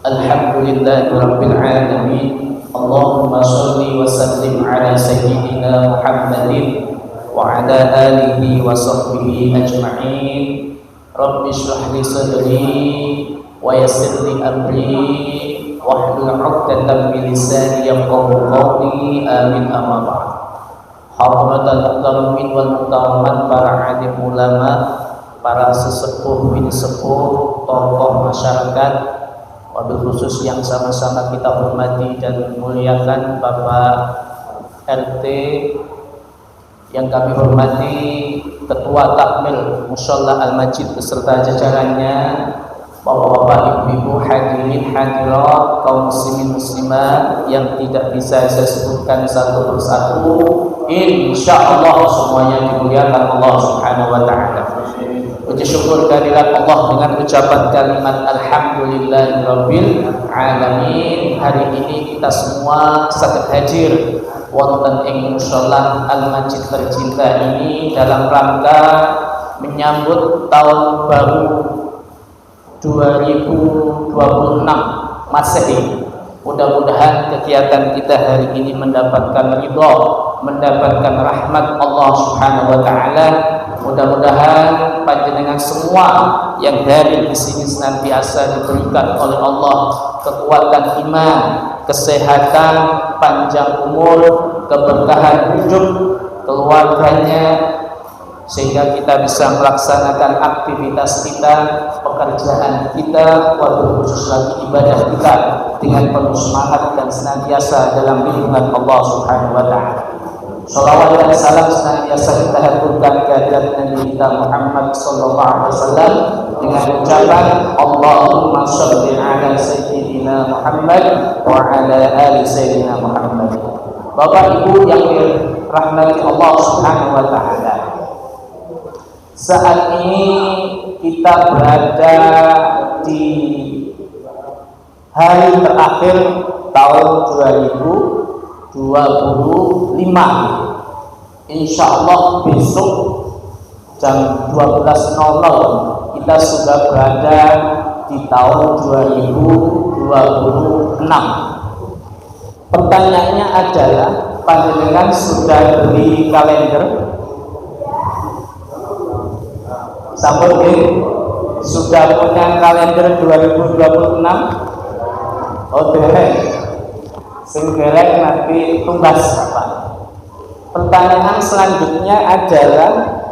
Alhamdulillahi Rabbil Alamin. Allahumma salli wa sallim ala Sayyidina Muhammadin wa ala alihi wa sahbihi ajma'in. Rabbi shrah li sadri wa yassir li amri wahlul 'uqdatam min lisani yafqahu qawli. Amin. Amma ba'd. Hadirin muhtaramin wal muhtaramat, para alim ulama, para sesepuh bin sepuh, tokoh masyarakat, wabil khusus yang sama-sama kita hormati dan muliakan Bapak RT yang kami hormati, Ketua Takmil Musholla Al-Majid beserta jajarannya, Bapak-bapak, ibu-ibu, hadirin hadirat, kaum muslimin muslimat yang tidak bisa saya sebutkan satu persatu, insyaallah semuanya dimuliakan Allah Subhanahu wa taala. Puji syukur kehadirat Allah dengan ucapan kalimat alhamdulillahirabbil alamin. Hari ini kita semua saged hadir wonten ing musholla Al-Majid tercinta ini dalam rangka menyambut tahun baru 2026 Masehi. Mudah-mudahan kegiatan kita hari ini mendapatkan ridha, mendapatkan rahmat Allah Subhanahu wa taala. Mudah-mudahan panjenengan semua yang hadir di sini senantiasa diberikan oleh Allah kekuatan iman, kesehatan, panjang umur, keberkahan hidup keluarganya, sehingga kita bisa melaksanakan aktivitas kita, pekerjaan kita, wabil khusus lagi ibadah kita dengan penuh semangat dan senantiasa dalam lindungan Allah Subhanahu wa taala. Shalawat dan salam senantiasa kita haturkan kehadirat Nabi kita Muhammad sallallahu alaihi wasallam dengan ucapan Allahumma shalli ala sayyidina Muhammad wa ala ali sayyidina Muhammad. Bapak Ibu yang dirahmati Allah Subhanahu wa taala, saat ini kita berada di hari terakhir tahun 2025. Insyaallah besok jam 12.00 kita sudah berada di tahun 2026. Pertanyaannya adalah, panjenengan sudah beli kalender? Sampun sudah punya kalender 2026? Oh dereng, sing dereng nanti tumbas Pak. Pertanyaan selanjutnya adalah,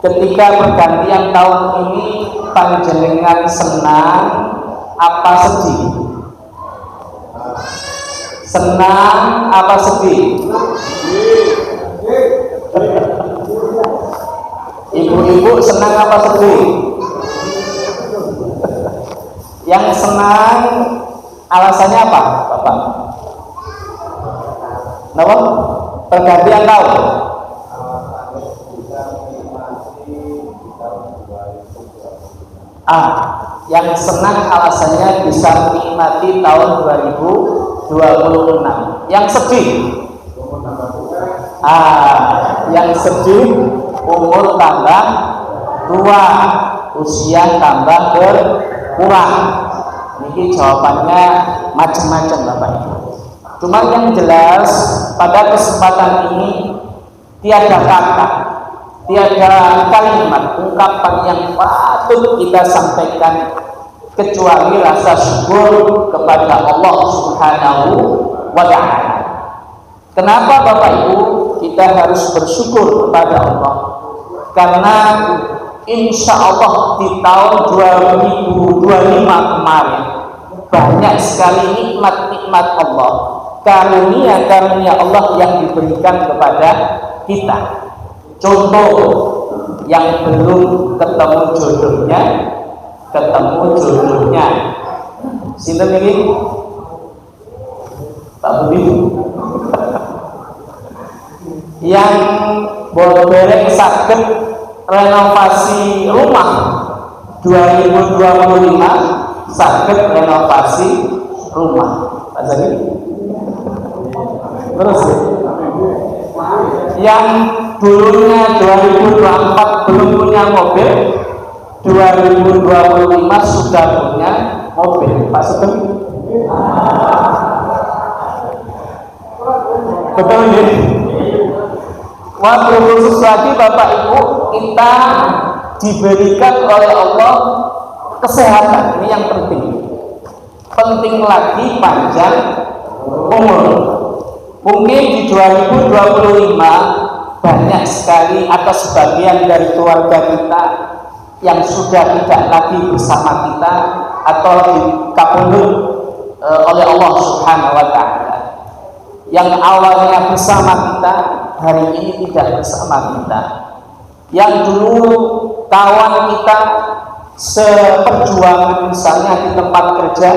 ketika pergantian tahun ini panjenengan senang apa sedih? Senang apa sedih? Ibu-ibu senang apa sedih? Yang senang alasannya apa, Bapak? Kenapa? Pergantian tahun. Yang senang alasannya bisa menikmati tahun 2026. Yang sedih? Yang sedih umur tambah tua, usia tambah berkurang. Ini jawabannya macam-macam Bapak Ibu. Cuma yang jelas pada kesempatan ini tiada kata, tiada kalimat, ungkapan yang patut kita sampaikan kecuali rasa syukur kepada Allah Subhanahu wa taala. Kenapa Bapak Ibu kita harus bersyukur kepada Allah? Karena insya Allah di tahun 2025 kemarin banyak sekali nikmat-nikmat Allah, karunia-karunia Allah yang diberikan kepada kita. Contoh, yang belum ketemu jodohnya, ketemu jodohnya. Sinten ini? Pak Budi. Yang boleh sakit renovasi rumah 2025, sakit renovasi rumah. Pak Zaki. Terus yang dulunya 2024 belum punya mobil, 2025 sudah punya mobil. Pak Sugeng. Betul ya? Wabil khusus lagi Bapak Ibu, kita diberikan oleh Allah kesehatan. Ini yang penting. Penting lagi panjang umur. Mungkin di 2025 banyak sekali atau sebagian dari keluarga kita yang sudah tidak lagi bersama kita atau dikabulkan oleh Allah Subhanahu wa Ta'ala. Yang awalnya bersama kita hari ini tidak bersama kita. Yang dulu kawan kita seperjuangan misalnya di tempat kerja,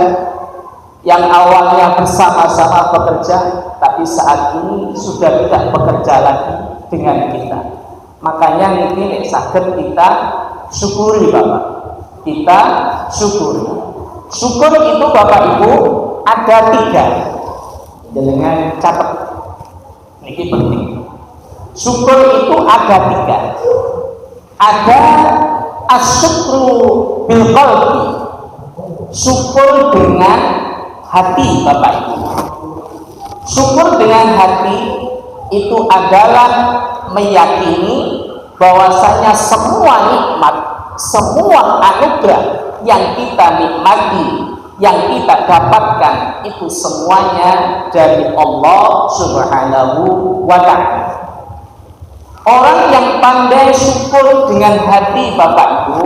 yang awalnya bersama-sama bekerja, tapi saat ini sudah tidak bekerja lagi dengan kita. Makanya ini sakit kita syukuri Bapak. Kita syukuri. Syukur itu Bapak Ibu ada 3. Dengan catat. Ini penting. Syukur itu ada 3. Ada asyukru bil qalbi. Syukur dengan hati Bapak Ibu. Syukur dengan hati itu adalah meyakini bahwasanya semua nikmat, semua anugerah yang kita nikmati, yang kita dapatkan itu semuanya dari Allah Subhanahu wa Ta'ala. Orang yang pandai syukur dengan hati Bapak Ibu,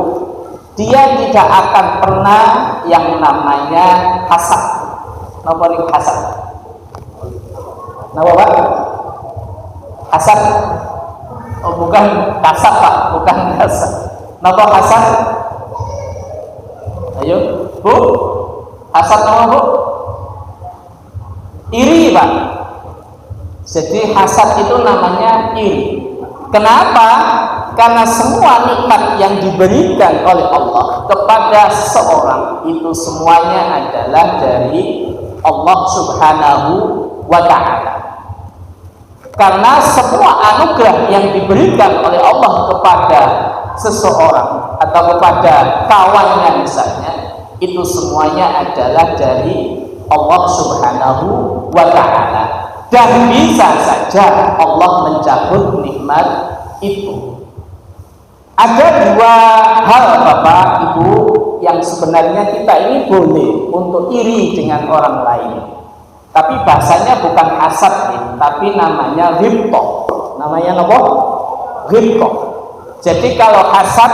dia tidak akan pernah yang namanya hasad. Napa nih hasad? Napa Pak? Hasad? Oh bukan kasat Pak, bukan hasad. Napa hasad? Ayo, Bu. Hasad nama Bu? Iri Pak. Jadi hasad itu namanya iri. Kenapa? Karena semua nikmat yang diberikan oleh Allah kepada seseorang itu semuanya adalah dari Allah Subhanahu wa Ta'ala. Karena semua anugerah yang diberikan oleh Allah kepada seseorang atau kepada kawannya misalnya, itu semuanya adalah dari Allah Subhanahu wa Ta'ala. Dan bisa saja Allah mencabut nikmat itu. Ada 2 hal Bapak Ibu yang sebenarnya kita ini boleh untuk iri dengan orang lain. Tapi bahasanya bukan hasad, tapi namanya ghibthah. Namanya apa? Ghibthah. Jadi kalau hasad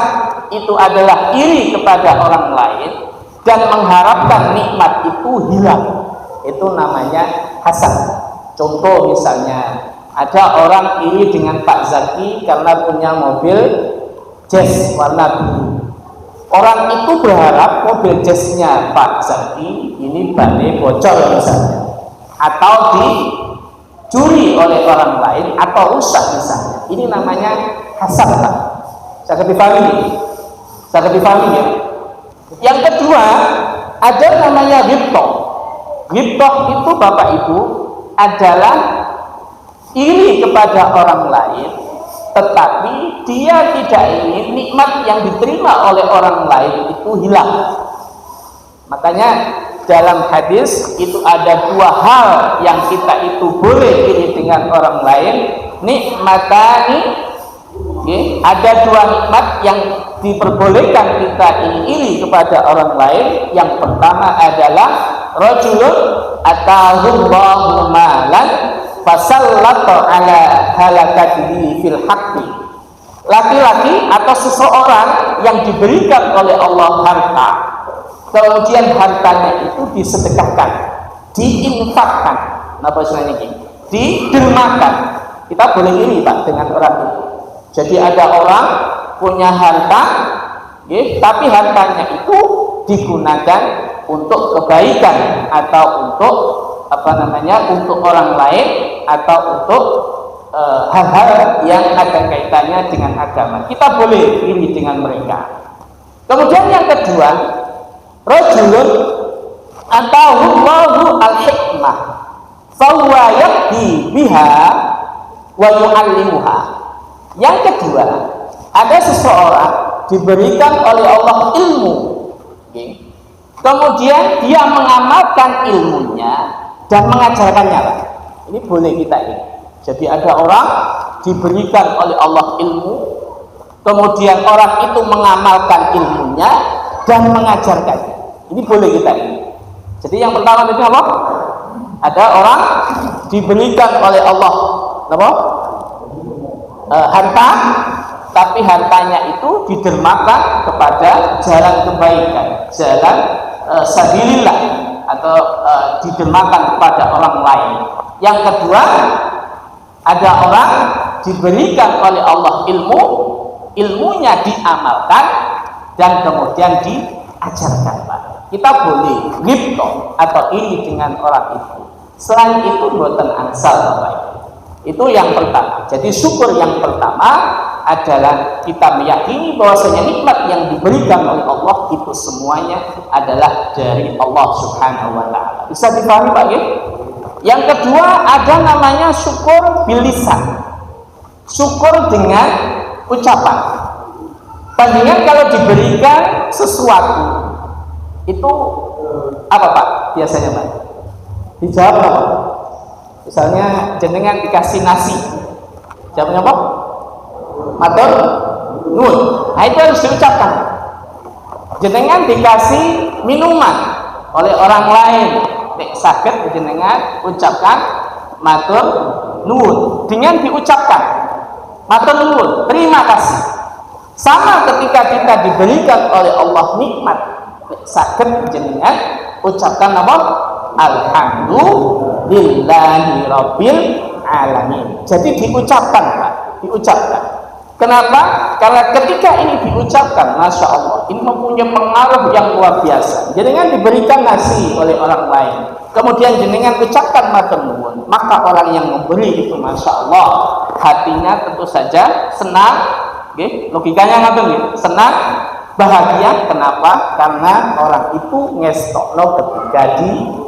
itu adalah iri kepada orang lain dan mengharapkan nikmat itu hilang, itu namanya hasad. Contoh misalnya ada orang iri dengan Pak Zaki karena punya mobil Jazz warna biru. Orang itu berharap mobil Jazznya Pak Zaki ini bannya bocor misalnya, atau dicuri oleh orang lain, atau rusak misalnya. Ini namanya hasad Pak. Saya dipahami ya. Yang kedua ada namanya ghibthah. Ghibthah itu Bapak Ibu adalah iri kepada orang lain, tetapi dia tidak ingin nikmat yang diterima oleh orang lain itu hilang. Makanya dalam hadis itu ada 2 hal yang kita itu boleh iri dengan orang lain. Nikmatani, ada 2 nikmat yang diperbolehkan kita ini iri kepada orang lain. Yang pertama adalah rajulun atahullahu malan fasallata ala halakatihi fil haqqi. Laki-laki atau seseorang yang diberikan oleh Allah harta, kemudian hartanya itu disedekahkan, diinfakkan, napa istilahnya ini? Didermakan. Kita boleh iri Pak dengan orang itu. Jadi ada orang punya harta, tapi hartanya itu digunakan untuk kebaikan atau untuk untuk orang lain atau untuk hal-hal yang ada kaitannya dengan agama. Kita boleh iri dengan mereka. Kemudian yang kedua, rajulun atahullahu al-hikmah fahuwa yaqdi biha wa yu'allimuha. Yang kedua, ada seseorang diberikan oleh Allah ilmu, kemudian dia mengamalkan ilmunya dan mengajarkannya. Ini boleh kita ini. Jadi ada orang diberikan oleh Allah ilmu, kemudian orang itu mengamalkan ilmunya dan mengajarkannya. Ini boleh kita ini. Jadi yang pertama itu apa? Ada orang diberikan oleh Allah apa? Harta, tapi hartanya itu didermakan kepada jalan kebaikan, jalan sabilillah, atau didermakan kepada orang lain. Yang kedua, ada orang diberikan oleh Allah ilmu, ilmunya diamalkan dan kemudian diajarkan. Kita boleh ghibthah atau iri dengan orang itu. Selain itu boten angsal, Bapak. Itu yang pertama. Jadi syukur yang pertama adalah kita meyakini bahwasanya nikmat yang diberikan oleh Allah itu semuanya adalah dari Allah Subhanahu wa taala. Bisa dipahami, Pak? Yang kedua, ada namanya syukur bil lisan. Syukur dengan ucapan. Tandingan kalau diberikan sesuatu itu apa, Pak? Biasanya, Pak? Dijawab apa? Misalnya jenengan dikasih nasi, jawabnya apa? Matur nuwun. Nah, itu harus diucapkan. Jenengan dikasih minuman oleh orang lain, nek saged jenengan ucapkan matur nuwun. Dengan diucapkan matur nuwun, terima kasih. Sama ketika kita diberikan oleh Allah nikmat, nek saged jenengan ucapkan apa? Alhamdulillahi Rabbil Alamin. Jadi diucapkan, Pak, diucapkan. Kenapa? Karena ketika ini diucapkan, Masya Allah, ini mempunyai pengaruh yang luar biasa. Jenengan diberikan nasi oleh orang lain, kemudian jenengan ucapkan matur nuwun, maka orang yang memberi itu, Masya Allah, hatinya tentu saja senang. Logikanya ngapain? Senang, bahagia. Kenapa? Karena orang itu ngestokno ketika diberi.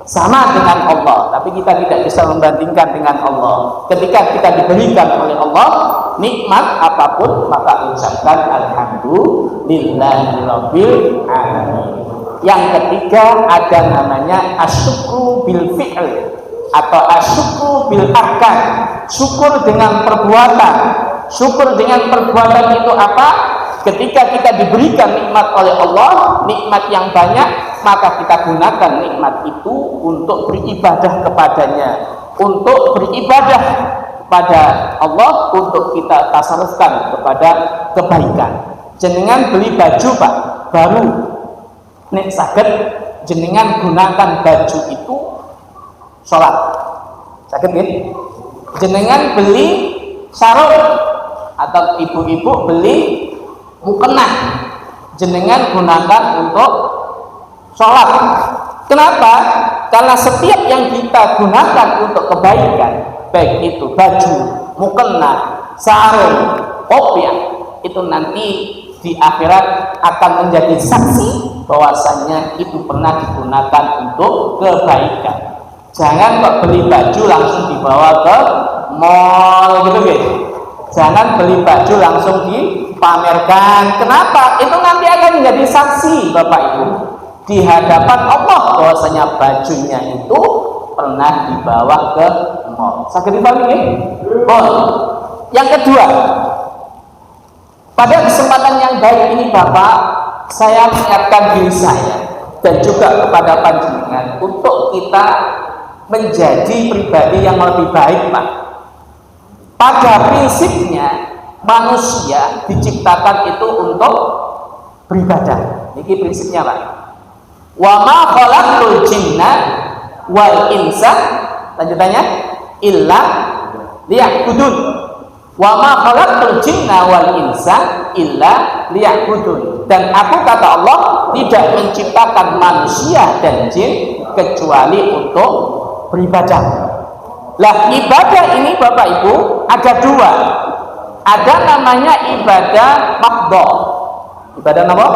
Sama dengan Allah, tapi kita tidak bisa membandingkan dengan Allah. Ketika kita diberikan oleh Allah nikmat apapun, maka ucapkan alhamdulillahirabbil alamin. Yang ketiga, ada namanya asyukru bil fi'l atau asyukru bil arkan. Syukur dengan perbuatan. Syukur dengan perbuatan itu apa? Ketika kita diberikan nikmat oleh Allah, nikmat yang banyak, maka kita gunakan nikmat itu untuk beribadah kepadanya, untuk beribadah pada Allah, untuk kita tasarrufkan kepada kebaikan. Jenengan beli baju, Pak, baru, nek saged jenengan gunakan baju itu sholat, saged nggih? Jenengan beli sarung atau ibu-ibu beli mukena, jenengan gunakan untuk sholat. Kenapa? Karena setiap yang kita gunakan untuk kebaikan, baik itu baju, mukena, sarung, kopiah, itu nanti di akhirat akan menjadi saksi bahwasannya itu pernah digunakan untuk kebaikan. Jangan kok beli baju langsung dibawa ke mall gitu guys. Jangan beli baju langsung dipamerkan. Kenapa? Itu nanti akan menjadi saksi, Bapak Ibu, di hadapan Allah bahwasanya bajunya itu pernah dibawa ke mall. Saged dipahami nggih? Yang kedua, pada kesempatan yang baik ini, Bapak, saya mengingatkan diri saya dan juga kepada panjenengan untuk kita menjadi pribadi yang lebih baik, Pak. Pada prinsipnya manusia diciptakan itu untuk beribadah. Ini prinsipnya, Pak. Wa ma khalaqtul jinna wal insa, lanjutannya, illa liya'budun. Wa ma khalaqtul jinna wal insa illa liya'budun. Dan aku, kata Allah, tidak menciptakan manusia dan jin kecuali untuk beribadah. Lah, ibadah ini, Bapak Ibu, ada dua. Ada namanya ibadah mahdhah. Ibadah apa?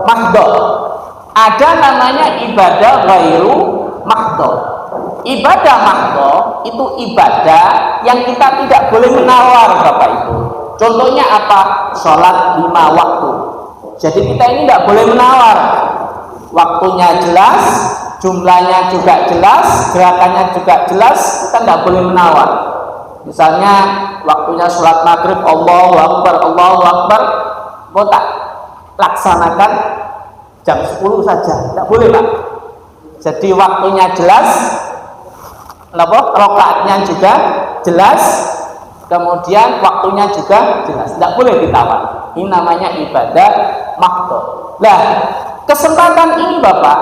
Mahdhah. Ada namanya ibadah ghairu mahdhah. Ibadah mahdhah itu ibadah yang kita tidak boleh menawar, Bapak Ibu. Contohnya apa? Sholat 5 waktu. Jadi kita ini tidak boleh menawar. Waktunya jelas, jumlahnya juga jelas, gerakannya juga jelas, kita tidak boleh menawar. Misalnya waktunya sholat maghrib, Allahu Akbar, tak laksanakan jam 10 saja, tidak boleh Pak. Jadi waktunya jelas, rakaatnya juga jelas, kemudian waktunya juga jelas, tidak boleh ditawar. Ini namanya ibadah mahdhah. Nah, kesempatan ini Bapak,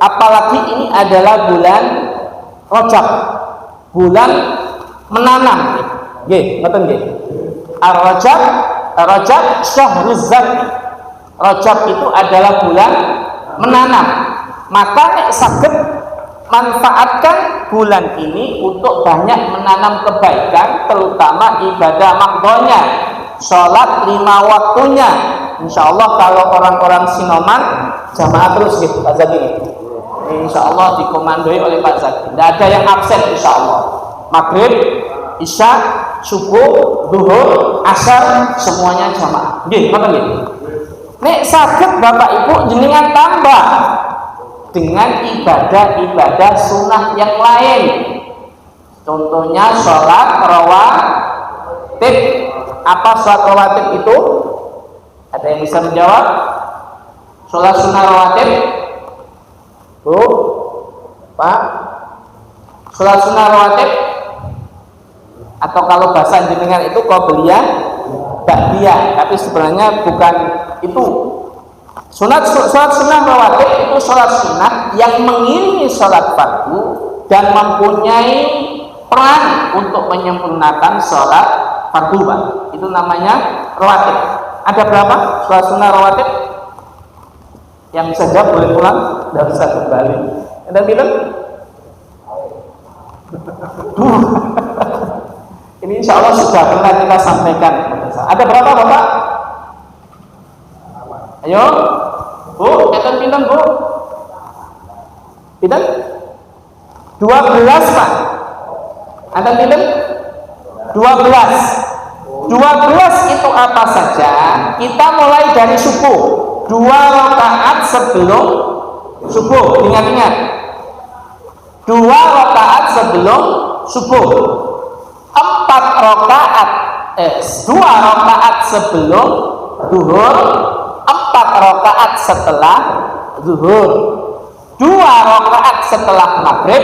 apalagi ini adalah bulan Rajab, bulan menanam. Nggih, ngoten nggih. Rajab syahruz zar'i. Rajab itu adalah bulan menanam. Maka nek saged manfaatkan bulan ini untuk banyak menanam kebaikan, terutama ibadah mahdhahnya, sholat 5 waktunya. Insya Allah kalau orang-orang Sinoman jamaah terus gitu Pak Zaki. Insya Allah dikomandoi oleh Pak Zaki. Tidak ada yang absen insya Allah. Maghrib, isya, subuh, zuhur, asar semuanya jamaah. Nggih, ngoten nggih. Nek saged Bapak Ibu jenengan tambah dengan ibadah-ibadah sunnah yang lain. Contohnya sholat rawatib. Apa sholat rawatib itu? Ada yang bisa menjawab? Sholat sunnah rawatib, Bu, Pak. Sholat sunnah rawatib, atau kalau bahasa jenengan itu qobliyah, ba'diyah, tapi sebenarnya bukan itu. Sholat sunnah rawatib itu sholat sunnah yang mengiringi sholat fardu dan mempunyai peran untuk menyempurnakan sholat fardu, Pak. Itu namanya rawatib. Ada berapa sholat sunnah rawatib? Yang bisa jawab boleh pulang, tidak bisa kembali. Ada bilang? Ini insya Allah sudah pernah kita sampaikan. Ada berapa Bapak? Ayo, Bu, enten pinten Bu? Pinten? 12 Pak. Enten pinten? 12 itu apa saja? Kita mulai dari subuh, 2 rakaat sebelum subuh. Ingat-ingat, 2 rakaat sebelum subuh, 2 rakaat sebelum zuhur, 4 rakaat setelah zuhur, 2 rakaat setelah maghrib,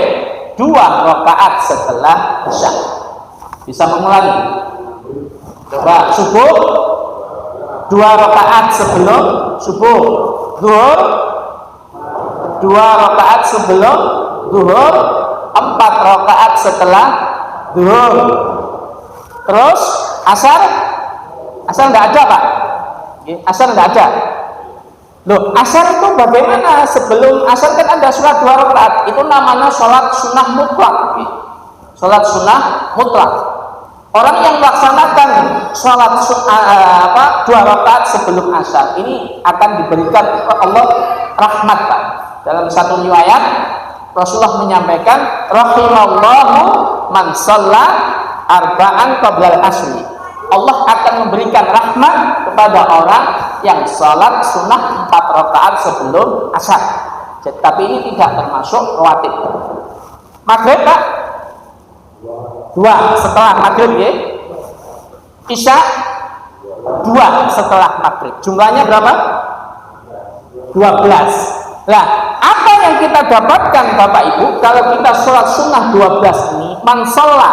2 rakaat setelah isya. Bisa mengulangi? Coba subuh 2 rakaat sebelum subuh, zuhur 2 rakaat sebelum zuhur, 4 rakaat setelah zuhur. Terus asar enggak ada Pak? Asar enggak ada. Loh, asar itu bagaimana? Sebelum asar kan ada sholat 2 rakaat. Itu namanya sholat sunnah mutlak. Sholat sunnah mutlak. Orang yang melaksanakan sholat 2 rakaat sebelum asar ini akan diberikan Allah rahmat Pak. Dalam satu riwayat Rasulullah menyampaikan, rahimallahu man shalla arba'an qablal asri. Allah akan memberikan rahmat kepada orang yang sholat sunnah 4 rakaat sebelum asar. Tapi ini tidak termasuk rawatib. Maghrib Pak, 2 setelah maghrib ya. Isya 2 setelah maghrib. Jumlahnya berapa? 12. Nah, apa yang kita dapatkan Bapak Ibu kalau kita sholat sunnah 12 ini? Man sholla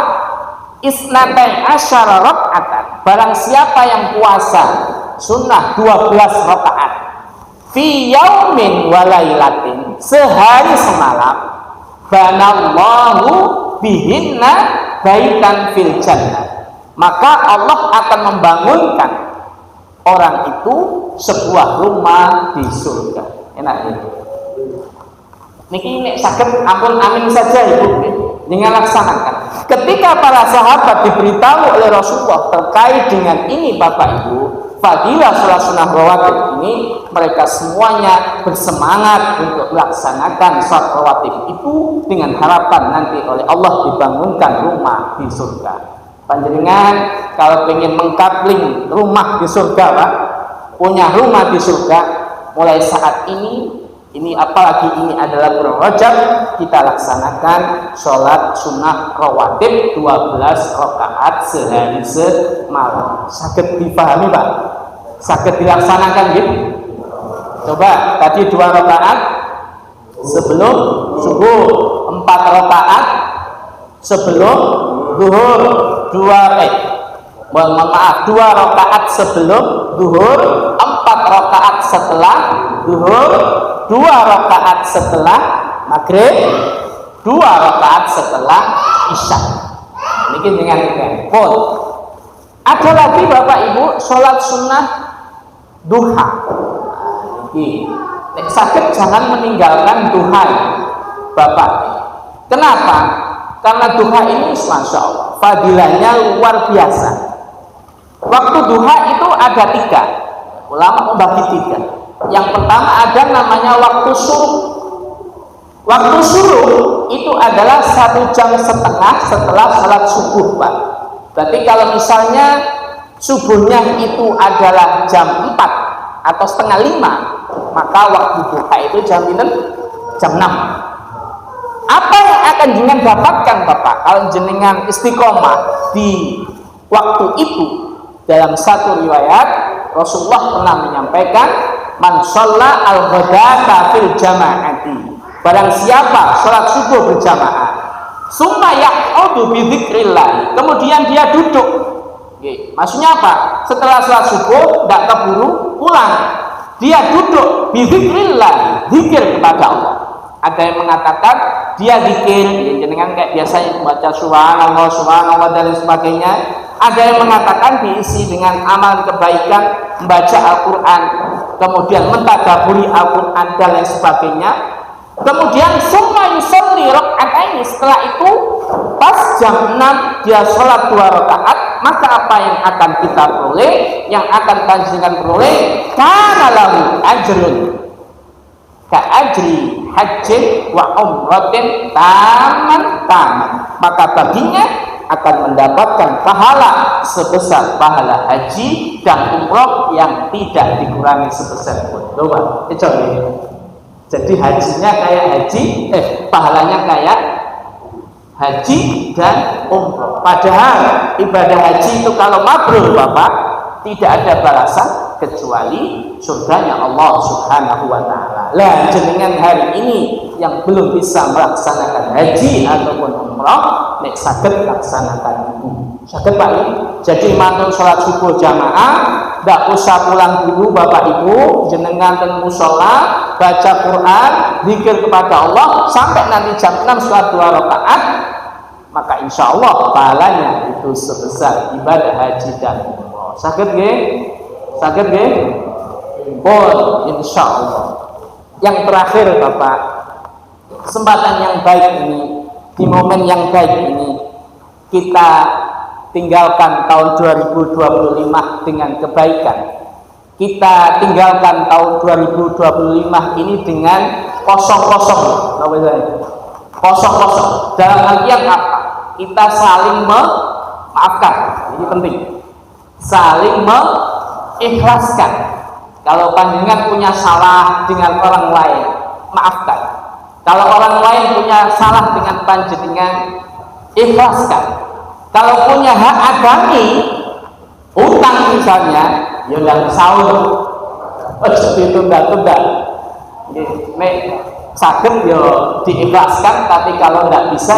isnatai asyara rakaatan, barang siapa yang puasa sunnah 12 rakaat fi yaumin walailatin, sehari semalam, banallahu bihinna baitan fil jannah, maka Allah akan membangunkan orang itu sebuah rumah di surga. Enak ya? Niki nek saged ampun amin saja Ibu, dengan laksanakan. Ketika para sahabat diberitahu oleh Rasulullah terkait dengan ini Bapak Ibu, fadilah sholat sunnah rawatib ini, mereka semuanya bersemangat untuk melaksanakan sholat rawatib itu dengan harapan nanti oleh Allah dibangunkan rumah di surga. Panjenengan kalau ingin mengkapling rumah di surga Pak, punya rumah di surga. Mulai saat ini apalagi ini adalah bulan Rajab, kita laksanakan sholat sunnah rawatib 12 rakaat sehari semalam. Sakit dipahami Pak? Sakit dilaksanakan gitu? Coba tadi 2 rakaat sebelum subuh, 4 rakaat sebelum zuhur, 2 rakaat sebelum zuhur, 4 rakaat setelah zuhur, 2 rakaat setelah maghrib, 2 rakaat setelah isya. Ini dengan pun. Ada lagi Bapak Ibu sholat sunnah duha. Ini sakit jangan meninggalkan duha Bapak. Kenapa? Karena duha ini Masya Allah fadilahnya luar biasa. Waktu duha itu ada 3. Ulama membagi 3. Yang pertama ada namanya waktu syuruk. Waktu syuruk itu adalah 1,5 jam setelah salat subuh Pak. Berarti kalau misalnya subuhnya itu adalah jam 4 atau setengah 5, maka waktu duha itu jam 6. Apa yang akan jenengan dapatkan Bapak kalau jenengan istiqomah di waktu itu? Dalam satu riwayat Rasulullah pernah menyampaikan, man shalla al-ghadata fil jama'ati, barang siapa sholat subuh berjamaah, summa yaq'udu bi dzikrillah, kemudian dia duduk. Maksudnya apa? Setelah sholat subuh tidak keburu pulang, dia duduk bi dzikrillah, zikir kepada Allah. Ada yang mengatakan dia zikir dengan kayak biasanya membaca subhanallah, subhanallah dan sebagainya. Ada yang mengatakan diisi dengan amal kebaikan, membaca Al-Quran, kemudian mentadaburi Al-Quran dan lain sebagainya. Kemudian summa yusolli raka'ataini, setelah itu pas jam 6 dia sholat 2 rakaat, maka apa yang akan kita peroleh, yang akan panjenengan peroleh, kana lahu ajrun ka ajri hajjin wa umratin taman, maka baginya akan mendapatkan pahala sebesar pahala haji dan umroh yang tidak dikurangi sebesar pun. Coba, jadi hajinya kayak haji, pahalanya kayak haji dan umroh. Padahal ibadah haji itu kalau mabrur Bapak, tidak ada balasan kecuali surganya Allah Subhanahu wa taala. Lah jenengan hari ini yang belum bisa melaksanakan haji ataupun umrah, nek saged laksanakan itu. Saged Pak ini. Jadi mantul sholat subuh jamaah, ndak usah pulang dulu Bapak Ibu, jenengan ten mushola, baca Quran, zikir kepada Allah sampai nanti jam 6 sholat 2 rakaat, maka insya Allah pahalanya itu sebesar ibadah haji dan umrah. Saged nggih? Saged nggih? Pun insya Allah. Yang terakhir Bapak, kesempatan yang baik ini, di momen yang baik ini, kita tinggalkan tahun 2025 dengan kebaikan. Kita tinggalkan tahun 2025 ini dengan kosong-kosong. Kosong-kosong. Dalam artian apa? Kita saling memaafkan. Ini penting. Saling mengikhlaskan. Kalau panjenengan punya salah dengan orang lain, maafkan. Kalau orang lain punya salah dengan panjenengan, ikhlaskan. Kalau punya hak adami, utang misalnya, ya nggak sahur, jadi tunda-tunda. Nek sakit ya diikhlaskan, tapi kalau nggak bisa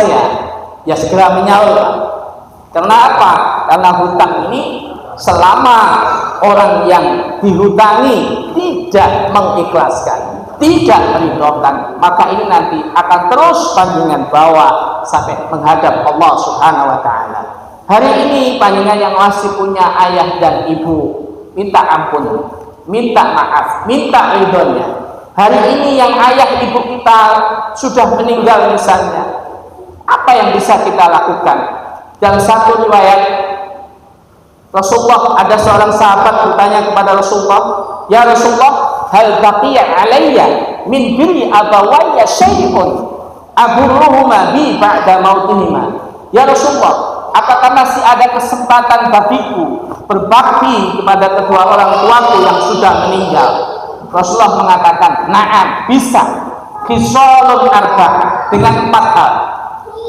ya segera menyaur. Karena apa? Karena hutang ini selama orang yang dihutangi tidak mengikhlaskan, tidak meridhokan, maka ini nanti akan terus panjenengan bawa sampai menghadap Allah Subhanahu wa taala. Hari ini panjenengan yang masih punya ayah dan ibu, minta ampun, minta maaf, minta ridhonya. Hari ini yang ayah ibu kita sudah meninggal misalnya, apa yang bisa kita lakukan? Dalam satu riwayat Rasulullah, ada seorang sahabat bertanya kepada Rasulullah, ya Rasulullah, hal baqiya alayya min birri abawayya syai'un aburruhuma bi ba'da mautihima. Ya Rasulullah, apakah masih ada kesempatan bagiku berbakti kepada kedua orang tuaku yang sudah meninggal. Rasulullah mengatakan, na'am, bisa. Khisalun arba'ah, dengan 4 hal.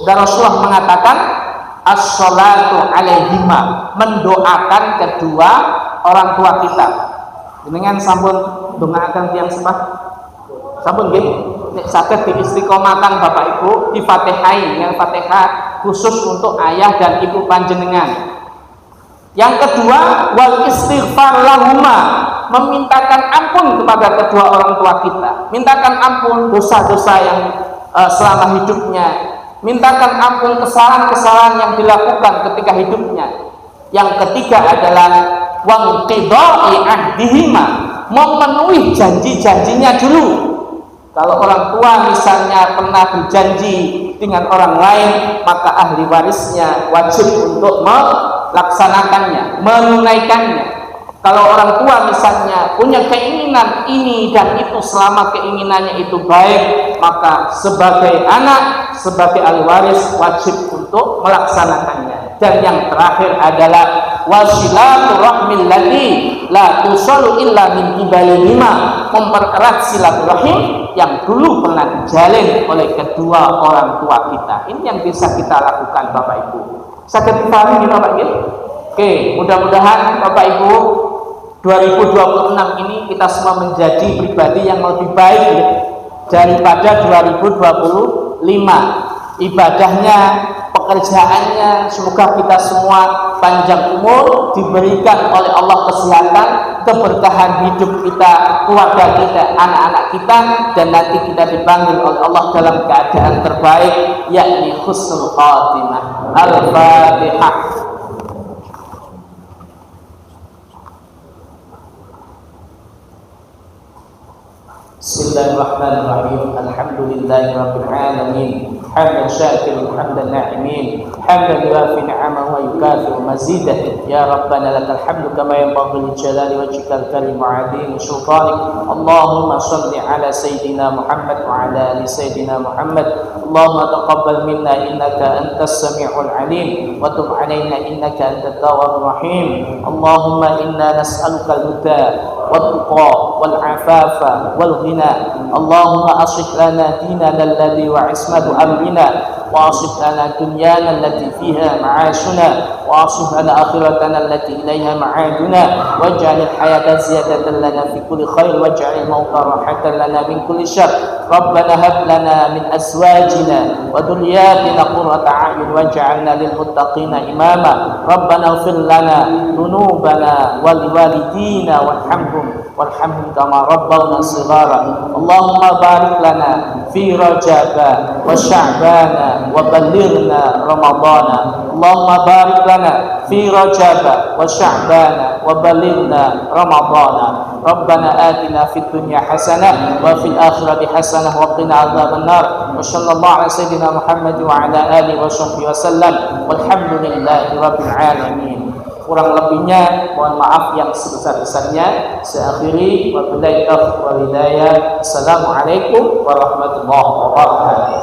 Dan Rasulullah mengatakan, as-salatu alaihima, mendoakan kedua orang tua kita. Dengan sampun doakan tiang sembah. Sampun nggih, nek saged diistiqomahkan Bapak Ibu, difatihai dengan Fatihah khusus untuk ayah dan ibu panjenengan. Yang kedua, wal istighfar lahuma, memintakan ampun kepada kedua orang tua kita. Mintakan ampun dosa-dosa yang selama hidupnya. Mintakan ampun kesalahan-kesalahan yang dilakukan ketika hidupnya. Yang ketiga adalah waqtida'i ahdihima, memenuhi janji-janjinya dulu. Kalau orang tua misalnya pernah berjanji dengan orang lain, maka ahli warisnya wajib untuk melaksanakannya, menunaikannya. Kalau orang tua misalnya punya keinginan ini dan itu, selama keinginannya itu baik, maka sebagai anak, sebagai ahli waris wajib untuk melaksanakannya. Dan yang terakhir adalah wasilaturahmil ladzi la tusalu illa min qibalihima, mempererat silaturahim yang dulu pernah dijalin oleh kedua orang tua kita. Ini yang bisa kita lakukan Bapak Ibu. Sakit dipahami Bapak Ibu? Oke, mudah-mudahan Bapak Ibu 2026 ini kita semua menjadi pribadi yang lebih baik daripada 2025. Ibadahnya, pekerjaannya, semoga kita semua panjang umur, diberikan oleh Allah kesehatan, keberkahan hidup kita, keluarga kita, anak-anak kita, dan nanti kita dipanggil oleh Allah dalam keadaan terbaik, yakni husnul khatimah. Al-Fatihah. Bismillahirrahmanirrahim. Alhamdulillahirabbil alamin. Hamdan syakiran hamdan na'imin. Hamdan yuwafi ni'amahu wa yukafi'u mazidah. Ya Rabbana lakal hamdu kama yanbaghi li jalali wajhikal karim wa 'azimi sultanik. Allahumma shalli ala sayyidina Muhammad wa ala ali sayyidina Muhammad. Allahumma taqabbal minna innaka antas sami'ul 'alim wa tub 'alaina innaka antat tawwabur rahim. Allahumma inna nas'aluka al-huda wat-tuqa wal-'afafa wal-ghina. اللهم أصلح لنا ديننا الذي وعصمة أمرنا وأصلح لنا دنيانا التي فيها معاشنا وأصلح لنا آخرتنا التي إليها معادنا واجعل الحياة زيادة لنا في كل خير واجعل الموت راحة لنا من كل شر ربنا هب لنا من أزواجنا وذرياتنا قرة أعين واجعلنا للمتقين إماما ربنا اغفر لنا ذنوبنا ولوالدينا وارحمهم كما ربونا صغارا اللهم بارك لنا في رجب وشعبان وبلغنا رمضان اللهم بارك لنا في رجب وشعبان وبلغنا رمضان ربنا آتنا في الدنيا حسنة وفي الآخرة حسنة وقنا عذاب النار وصلى الله على سيدنا محمد وعلى آله وصحبه وسلم والحمد لله رب العالمين. Kurang lebihnya mohon maaf yang sebesar-besarnya. Saya akhiri, wabillahi taufiq wal hidayah. Assalamualaikum warahmatullahi wabarakatuh.